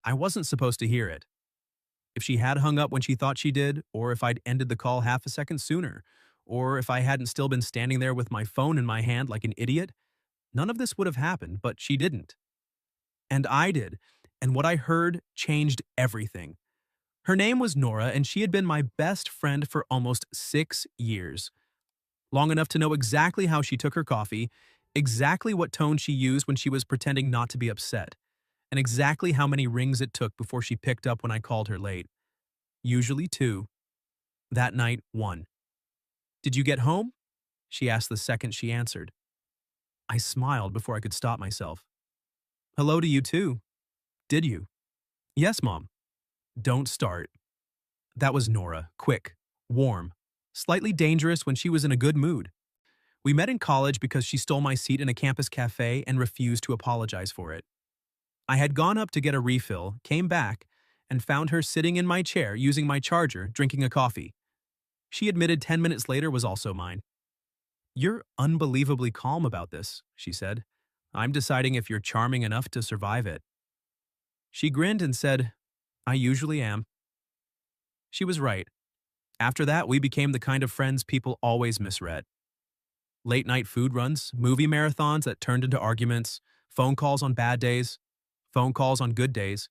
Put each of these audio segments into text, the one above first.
I wasn't supposed to hear it. If she had hung up when she thought she did, or if I'd ended the call half a second sooner, or if I hadn't still been standing there with my phone in my hand like an idiot, none of this would have happened, but she didn't. And I did. And what I heard changed everything. Her name was Nora, and she had been my best friend for almost 6 years. Long enough to know exactly how she took her coffee, exactly what tone she used when she was pretending not to be upset, and exactly how many rings it took before she picked up when I called her late. Usually two. That night, one. "Did you get home?" she asked the second she answered. I smiled before I could stop myself. "Hello to you too. Did you?" "Yes, Mom." "Don't start." That was Nora, quick, warm, slightly dangerous when she was in a good mood. We met in college because she stole my seat in a campus cafe and refused to apologize for it. I had gone up to get a refill, came back, and found her sitting in my chair using my charger, drinking a coffee. She admitted 10 minutes later was also mine. "You're unbelievably calm about this," she said. "I'm deciding if you're charming enough to survive it." She grinned and said, "I usually am." She was right. After that, we became the kind of friends people always misread. Late night food runs, movie marathons that turned into arguments, phone calls on bad days, phone calls on good days,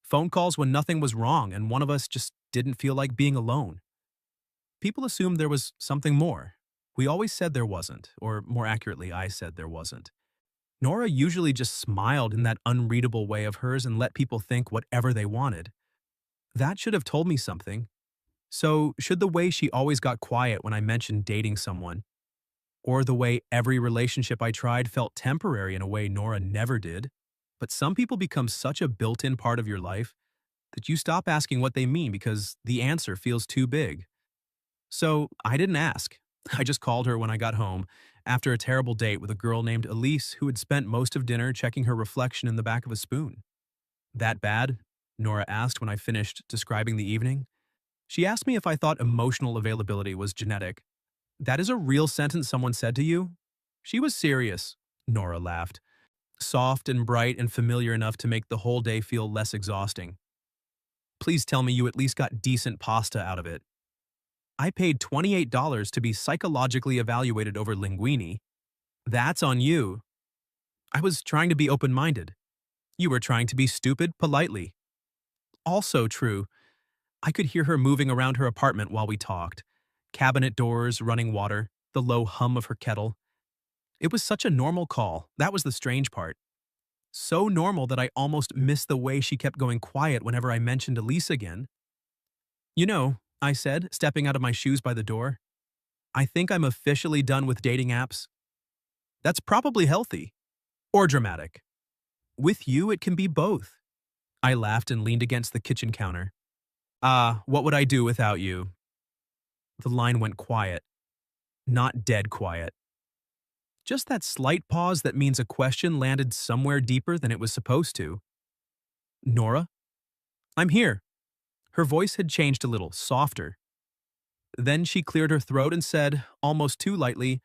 phone calls when nothing was wrong and one of us just didn't feel like being alone. People assumed there was something more. We always said there wasn't, or more accurately, I said there wasn't. Nora usually just smiled in that unreadable way of hers and let people think whatever they wanted. That should have told me something. So, should the way she always got quiet when I mentioned dating someone, or the way every relationship I tried felt temporary in a way Nora never did, but some people become such a built-in part of your life that you stop asking what they mean because the answer feels too big. So, I didn't ask. I just called her when I got home after a terrible date with a girl named Elise who had spent most of dinner checking her reflection in the back of a spoon. "That bad?" Nora asked when I finished describing the evening. She asked me if I thought emotional availability was genetic. "That is a real sentence someone said to you?" She was serious. Nora laughed. Soft and bright and familiar enough to make the whole day feel less exhausting. "Please tell me you at least got decent pasta out of it." "I paid $28 to be psychologically evaluated over linguine." "That's on you." "I was trying to be open-minded." "You were trying to be stupid politely." Also true. I could hear her moving around her apartment while we talked. Cabinet doors, running water, the low hum of her kettle. It was such a normal call. That was the strange part. So normal that I almost missed the way she kept going quiet whenever I mentioned Elise again. "You know," I said, stepping out of my shoes by the door, "I think I'm officially done with dating apps." "That's probably healthy. Or dramatic. With you, it can be both." I laughed and leaned against the kitchen counter. "Ah, what would I do without you?" The line went quiet. Not dead quiet. Just that slight pause that means a question landed somewhere deeper than it was supposed to. "Nora?" "I'm here." Her voice had changed a little, softer. Then she cleared her throat and said, almost too lightly,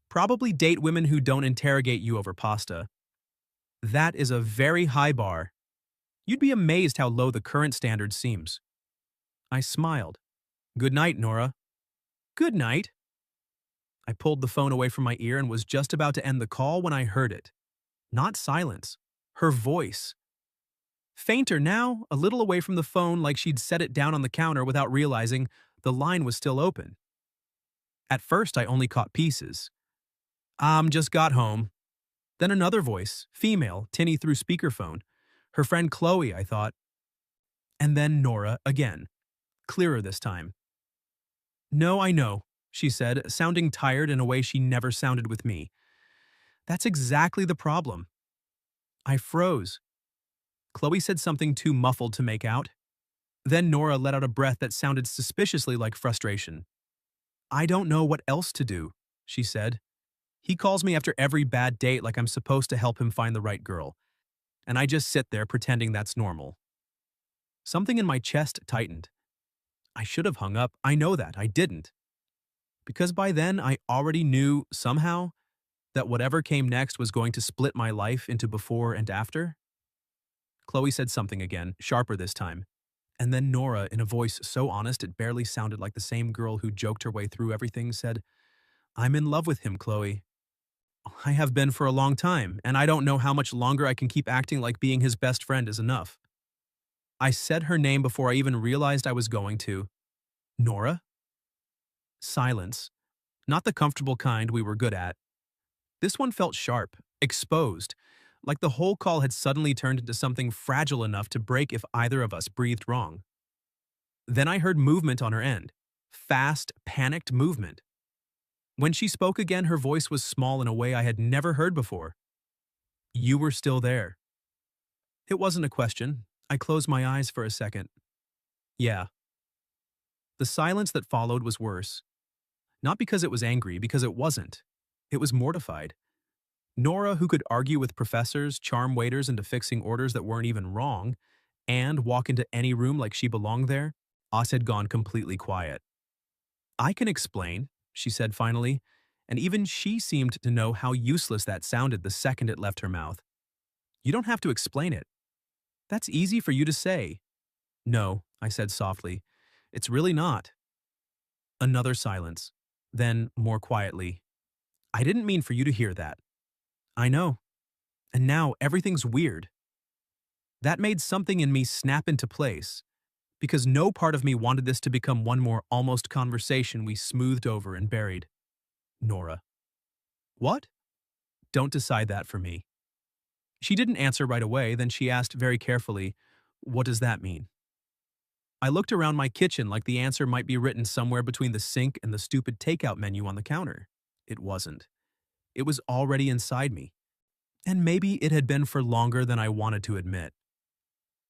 "Probably date women who don't interrogate you over pasta." That is a very high bar. You'd be amazed how low the current standard seems. I smiled. "Good night, Nora." "Good night." I pulled the phone away from my ear and was just about to end the call when I heard it. Not silence. Her voice. Fainter now, a little away from the phone like she'd set it down on the counter without realizing the line was still open. At first, I only caught pieces. Just got home." Then another voice, female, tinny through speakerphone. Her friend Chloe, I thought. And then Nora again. Clearer this time. "No, I know," she said, sounding tired in a way she never sounded with me. "That's exactly the problem." I froze. Chloe said something too muffled to make out. Then Nora let out a breath that sounded suspiciously like frustration. "I don't know what else to do," she said. "He calls me after every bad date like I'm supposed to help him find the right girl. And I just sit there pretending that's normal." Something in my chest tightened. I should have hung up. I know that. I didn't. Because by then I already knew, somehow, that whatever came next was going to split my life into before and after. Chloe said something again, sharper this time. And then Nora, in a voice so honest it barely sounded like the same girl who joked her way through everything, said, "I'm in love with him, Chloe. I have been for a long time, and I don't know how much longer I can keep acting like being his best friend is enough." I said her name before I even realized I was going to. Nora? Silence. Not the comfortable kind we were good at. This one felt sharp, exposed, like the whole call had suddenly turned into something fragile enough to break if either of us breathed wrong. Then I heard movement on her end. Fast, panicked movement. When she spoke again, her voice was small in a way I had never heard before. "You were still there." It wasn't a question. I closed my eyes for a second. "Yeah." The silence that followed was worse. Not because it was angry, because it wasn't. It was mortified. Nora, who could argue with professors, charm waiters into fixing orders that weren't even wrong, and walk into any room like she belonged there, us had gone completely quiet. "I can explain," she said finally, and even she seemed to know how useless that sounded the second it left her mouth. "You don't have to explain it. That's easy for you to say." "No," I said softly. "It's really not." Another silence. Then, more quietly, "I didn't mean for you to hear that." "I know. And now everything's weird." That made something in me snap into place, because no part of me wanted this to become one more almost conversation we smoothed over and buried. "Nora." "What?" "Don't decide that for me." She didn't answer right away, then she asked very carefully, "What does that mean?" I looked around my kitchen like the answer might be written somewhere between the sink and the stupid takeout menu on the counter. It wasn't. It was already inside me. And maybe it had been for longer than I wanted to admit.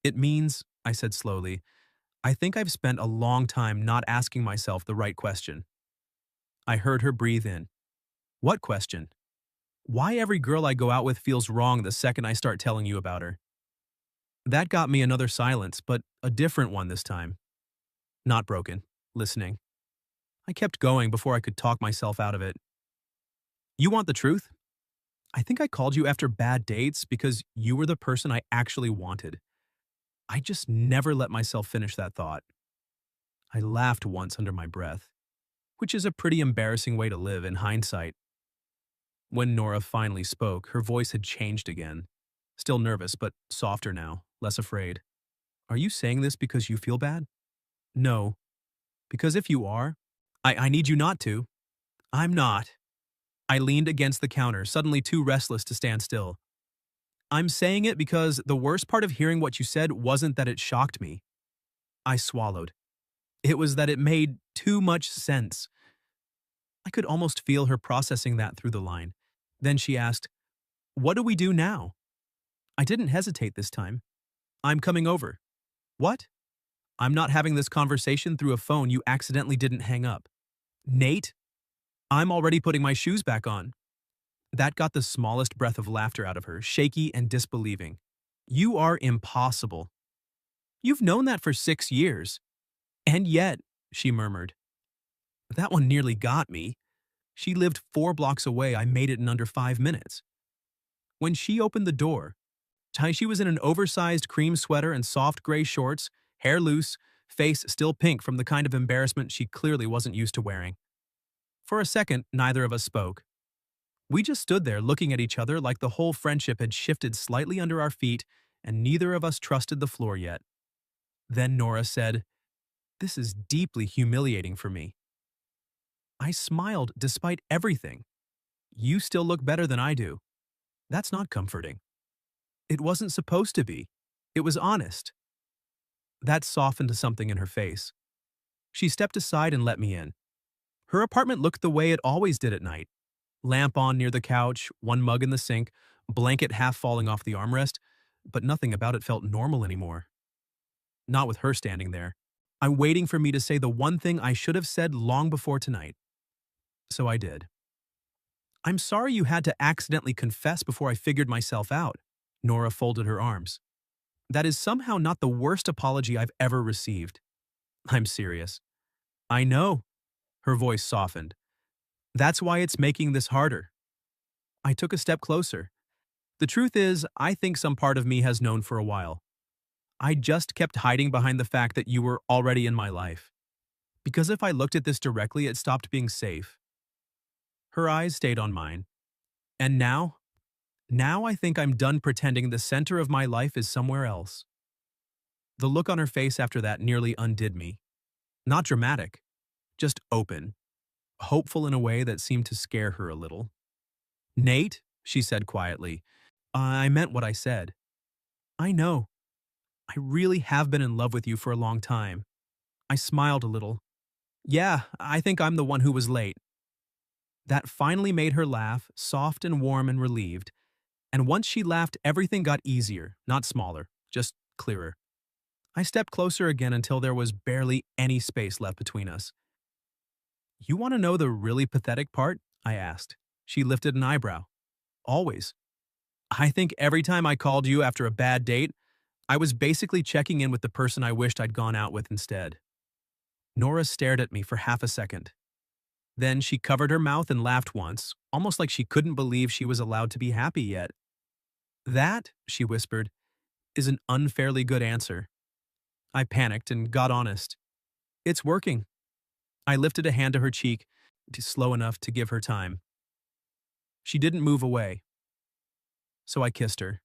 "It means," I said slowly, "I think I've spent a long time not asking myself the right question." I heard her breathe in. "What question?" "Why every girl I go out with feels wrong the second I start telling you about her." That got me another silence, but a different one this time. Not broken. Listening. I kept going before I could talk myself out of it. "You want the truth? I think I called you after bad dates because you were the person I actually wanted." I just never let myself finish that thought. I laughed once under my breath, which is a pretty embarrassing way to live in hindsight. When Nora finally spoke, her voice had changed again. Still nervous, but softer now, less afraid. "Are you saying this because you feel bad?" "No. Because if you are, I need you not to." "I'm not." I leaned against the counter, suddenly too restless to stand still. "I'm saying it because the worst part of hearing what you said wasn't that it shocked me." I swallowed. It was that it made too much sense. I could almost feel her processing that through the line. Then she asked, "What do we do now?" I didn't hesitate this time. "I'm coming over." "What?" "I'm not having this conversation through a phone you accidentally didn't hang up." "Nate, I'm already putting my shoes back on." That got the smallest breath of laughter out of her, shaky and disbelieving. "You are impossible. You've known that for 6 years." "And yet," she murmured. That one nearly got me. She lived 4 blocks away. I made it in under 5 minutes. When she opened the door, she was in an oversized cream sweater and soft gray shorts, hair loose, face still pink from the kind of embarrassment she clearly wasn't used to wearing. For a second, neither of us spoke. We just stood there looking at each other like the whole friendship had shifted slightly under our feet and neither of us trusted the floor yet. Then Nora said, "This is deeply humiliating for me." I smiled despite everything. "You still look better than I do." That's not comforting. It wasn't supposed to be. It was honest. That softened something in her face. She stepped aside and let me in. Her apartment looked the way it always did at night. Lamp on near the couch, one mug in the sink, blanket half falling off the armrest, but nothing about it felt normal anymore. Not with her standing there. I'm waiting for me to say the one thing I should have said long before tonight. So I did. "I'm sorry you had to accidentally confess before I figured myself out." Nora folded her arms. "That is somehow not the worst apology I've ever received." "I'm serious." "I know." Her voice softened. "That's why it's making this harder." I took a step closer. "The truth is, I think some part of me has known for a while. I just kept hiding behind the fact that you were already in my life. Because if I looked at this directly, it stopped being safe. Her eyes stayed on mine. And now I think I'm done pretending the center of my life is somewhere else. The look on her face after that nearly undid me. Not dramatic, just open, hopeful in a way that seemed to scare her a little. Nate, she said quietly, I meant what I said. I know. I really have been in love with you for a long time. I smiled a little. Yeah, I think I'm the one who was late. That finally made her laugh, soft and warm and relieved. And once she laughed, everything got easier, not smaller, just clearer. I stepped closer again until there was barely any space left between us. You want to know the really pathetic part? I asked. She lifted an eyebrow. Always. I think every time I called you after a bad date, I was basically checking in with the person I wished I'd gone out with instead. Nora stared at me for half a second. Then she covered her mouth and laughed once, almost like she couldn't believe she was allowed to be happy yet. That, she whispered, is an unfairly good answer. I panicked and got honest. It's working. I lifted a hand to her cheek, slow enough to give her time. She didn't move away. So I kissed her.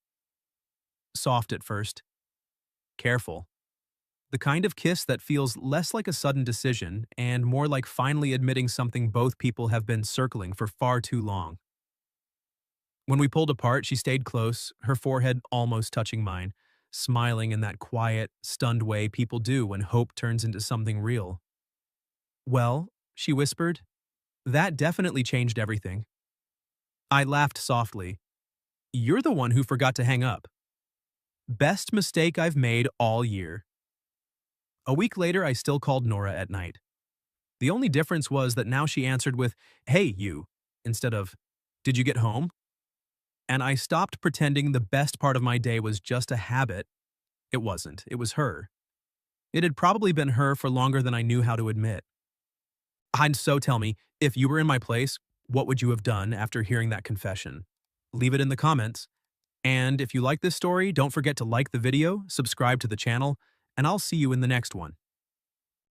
Soft at first. Careful. The kind of kiss that feels less like a sudden decision and more like finally admitting something both people have been circling for far too long. When we pulled apart, she stayed close, her forehead almost touching mine, smiling in that quiet, stunned way people do when hope turns into something real. Well, she whispered, that definitely changed everything. I laughed softly. You're the one who forgot to hang up. Best mistake I've made all year. A week later, I still called Nora at night. The only difference was that now she answered with, hey, you, instead of, did you get home? And I stopped pretending the best part of my day was just a habit. It wasn't. It was her. It had probably been her for longer than I knew how to admit. And so tell me, if you were in my place, what would you have done after hearing that confession? Leave it in the comments. And if you like this story, don't forget to like the video, subscribe to the channel, and I'll see you in the next one.